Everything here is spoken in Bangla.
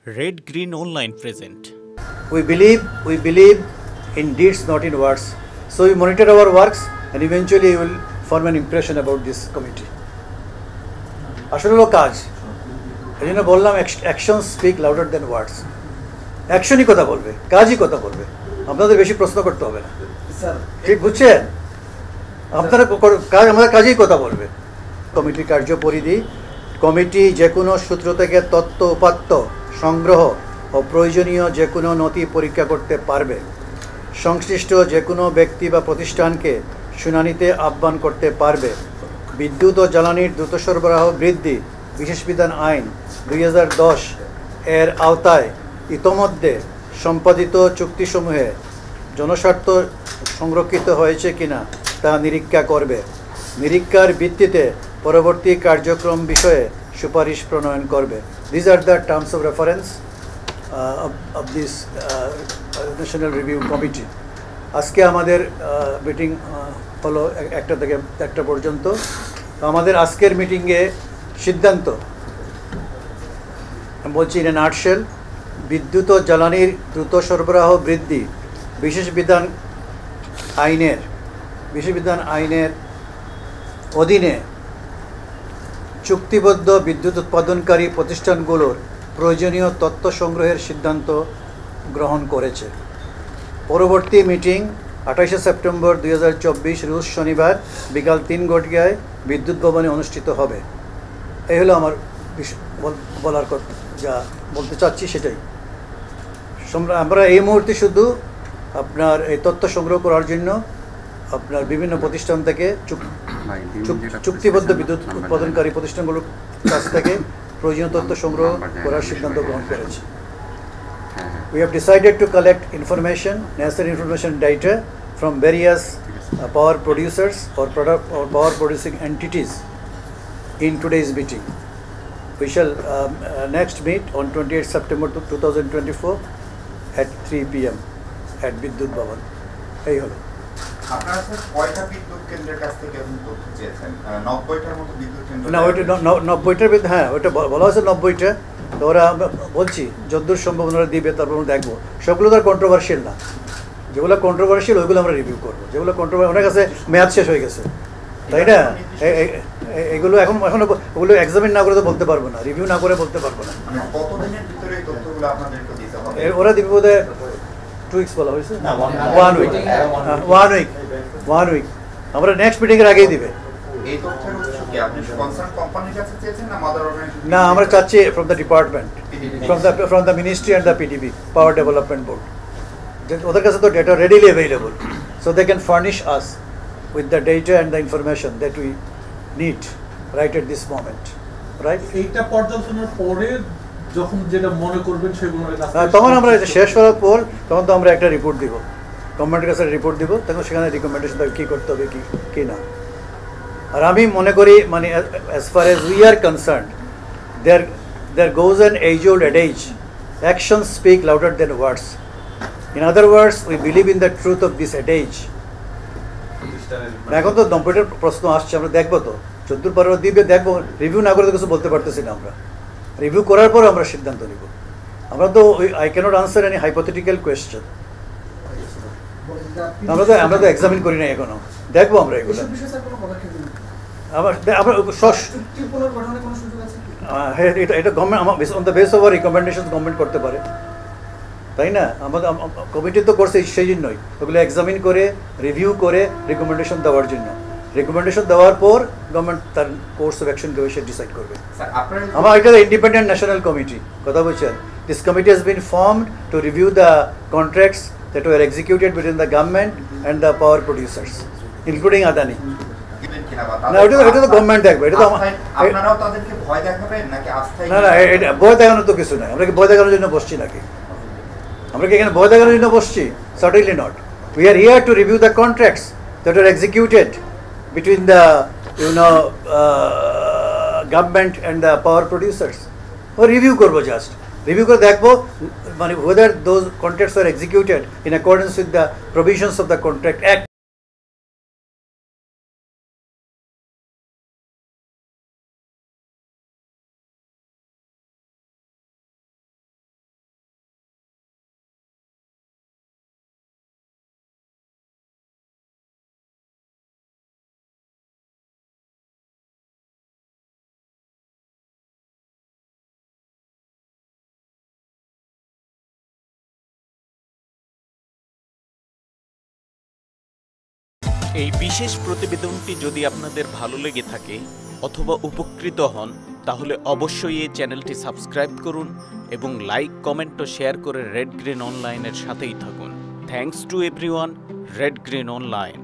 Red Green Online present. We believe in deeds, not in words. So we monitor our works, and eventually you will form an impression about this committee. আসলে হলো কাজ, এই জন্য বললাম অ্যাকশন স্পিক লাউডার দেন ওয়ার্ডস। অ্যাকশনই কথা বলবে, কাজই কথা বলবে, আপনাদের বেশি প্রশ্ন করতে হবে না। ঠিক বুঝছেন? আপনারা কাজ, আমাদের কাজেই কথা বলবে। কমিটির কার্যপরিধি: কমিটি যে কোনো সূত্র থেকে তথ্য উপাত্ত সংগ্রহ ও প্রয়োজনীয় যে কোনো নথি পরীক্ষা করতে পারবে, সংশ্লিষ্ট যে কোনো ব্যক্তি বা প্রতিষ্ঠানকে শুনানিতে আহ্বান করতে পারবে, বিদ্যুৎ ও জ্বালানির দ্রুত সরবরাহ বৃদ্ধি বিশেষ বিধান আইন 2010 এর আওতায় ইতোমধ্যে সম্পাদিত চুক্তিসমূহে জনস্বার্থ সংরক্ষিত হয়েছে কিনা তা নিরীক্ষা করবে, নিরীক্ষার ভিত্তিতে পরবর্তী কার্যক্রম বিষয়ে সুপারিশ প্রণয়ন করবে। This are the terms of reference of this national review committee. আজকে আমাদের মিটিং হলো 1টা থেকে 1টা পর্যন্ত। আমাদের আজকের মিটিংয়ে সিদ্ধান্ত বলছি ইন এ নাটশেল: বিদ্যুৎ ও জ্বালানির দ্রুত সরবরাহ বৃদ্ধি বিশেষ বিধান আইনের অধীনে চুক্তিবদ্ধ বিদ্যুৎ উৎপাদনকারী প্রতিষ্ঠানগুলোর প্রয়োজনীয় তথ্য সংগ্রহের সিদ্ধান্ত গ্রহণ করেছে। পরবর্তী মিটিং 28শে সেপ্টেম্বর 2024 রোজ শনিবার বিকাল 3 ঘটিকায় বিদ্যুৎ ভবনে অনুষ্ঠিত হবে। এই হলো আমার বলার কথা, যা বলতে চাচ্ছি সেটাই। আমরা এই মুহূর্তে শুধু আপনার এই তথ্য সংগ্রহ করার জন্য আপনার বিভিন্ন প্রতিষ্ঠান থেকে চুক্তিবদ্ধ বিদ্যুৎ উৎপাদনকারী প্রতিষ্ঠানগুলোর কাছ থেকে প্রয়োজনীয় তথ্য সংগ্রহ করার সিদ্ধান্ত গ্রহণ করেছে। We have decided to collect necessary information data from various power producers or power producing entities in today's meeting. We shall next meet on 28 September 2024 at 3 p.m. at Bidyut Bhavan. এই হলো। আপনারা স্যার কয়টা বিদ্যুৎ কেন্দ্রের কাছ থেকে আপনি তথ্য চেয়েছেন? 90টার মতো বিদ্যুৎ কেন্দ্র। না, ওইটা 90টার হ্যাঁ, ওইটা বলা হয়েছে 90টা। তো ওরা বলছি যতদূর সম্ভব ওরা দিবে, তারপর আমরা দেখবো। সবগুলো তো আর কন্ট্রোভার্সিয়াল না, যেগুলো কন্ট্রোভার্সিয়াল ওইগুলো আমরা রিভিউ করবো। যেগুলো ওনার কাছে মেয়াদ শেষ হয়ে গেছে, তাই না? এগুলো এখনো ওগুলো এক্সামিন না করে তো বলতে পারবো না, রিভিউ না করে বলতে পারবো না। কতদিনের ভিতরে এই তথ্যগুলো আপনাদেরকে দিতে হবে? ওরা দিবে বোধহয় 2 weeks বলা হয়েছে, 1 week। আমরা নেক্সট মিটিংয়ের আগেই দিবে। এই তথ্যের উৎস কি আপনি কনসার্ন কোম্পানির কাছে চেয়েছেন না মাদার অর্গানাইজেশন? না, আমরা চাচ্ছি from the department, from the ministry and the PDB, power development board. ওদের কাছে তো data readily available, so they can furnish us with the data and the information that we need right at this moment, right? এইটা পর্যালোচনার পরে যখন যেটা মনে করবেন সেগুলো তখন আমরা শেষ করার পর তখন তো আমরা একটা রিপোর্ট দিব, গভর্নমেন্টের কাছে রিপোর্ট দিব, তখন সেখানে রিকমেন্ডেশন কী করতে হবে কি না। আর আমি মনে করি মানে as far as we are concern, there goes an age old adage, action speak louder than words. In other words, we believe in the truth of this adage। এখন তো 90টার প্রশ্ন আসছে, আমরা দেখবো তো, 14 পরে দিবে, দেখবো। রিভিউ না করে তো কিছু বলতে পারতেছি না। আমরা রিভিউ করার পর আমরা সিদ্ধান্ত নিব। আমরা তো I cannot answer any hypothetical question. আমরা তো এক্সামিন করি না এখনো, দেখবো আমরা এগুলো। এটা government on the base of recommendation government করতে পারে, তাই না? আমাদের কমিটি তো করছে সেই জন্যই, ওগুলো এক্সামিন করে রিভিউ করে রিকমেন্ডেশন দেওয়ার জন্য। রিকমেন্ডেশন দেওয়ার পর গভর্নমেন্ট তার কোর্স অফ অ্যাকশন কবে সে ডিসাইড করবে। আমার এটা ইন্ডিপেন্ডেন্ট ন্যাশনাল কমিটি, কথা বলছেন। This committee has been formed to review the contracts that were executed between the government and the power producers, including Adani. না, এটা তো গভর্নমেন্ট দেখবে। এটা তো আপনারাও তাদেরকে ভয় দেখাবেন নাকি আস্থায়? না, এটা ভয় দেখানোর তো কিছু নাই। আমরা কি ভয় দেখানোর জন্য বসছি নাকি? আমরা কি এখানে ভয় দেখানোর জন্য বসছি? Certainly not. We are here to review the contracts that were executed between the government and the power producers. ও রিভিউ করবো, জাস্ট রিভিউ করে দেখবো মানে whether those contracts were executed in accordance with the provisions of the Contract Act. এই বিশেষ প্রতিবেদনটি যদি আপনাদের ভালো লেগে থাকে অথবা উপকৃত হন তাহলে অবশ্যই এই চ্যানেলটি সাবস্ক্রাইব করুন এবং লাইক, কমেন্ট ও শেয়ার করে রেড গ্রিন অনলাইনের সাথেই থাকুন। Thanks to everyone, red green online.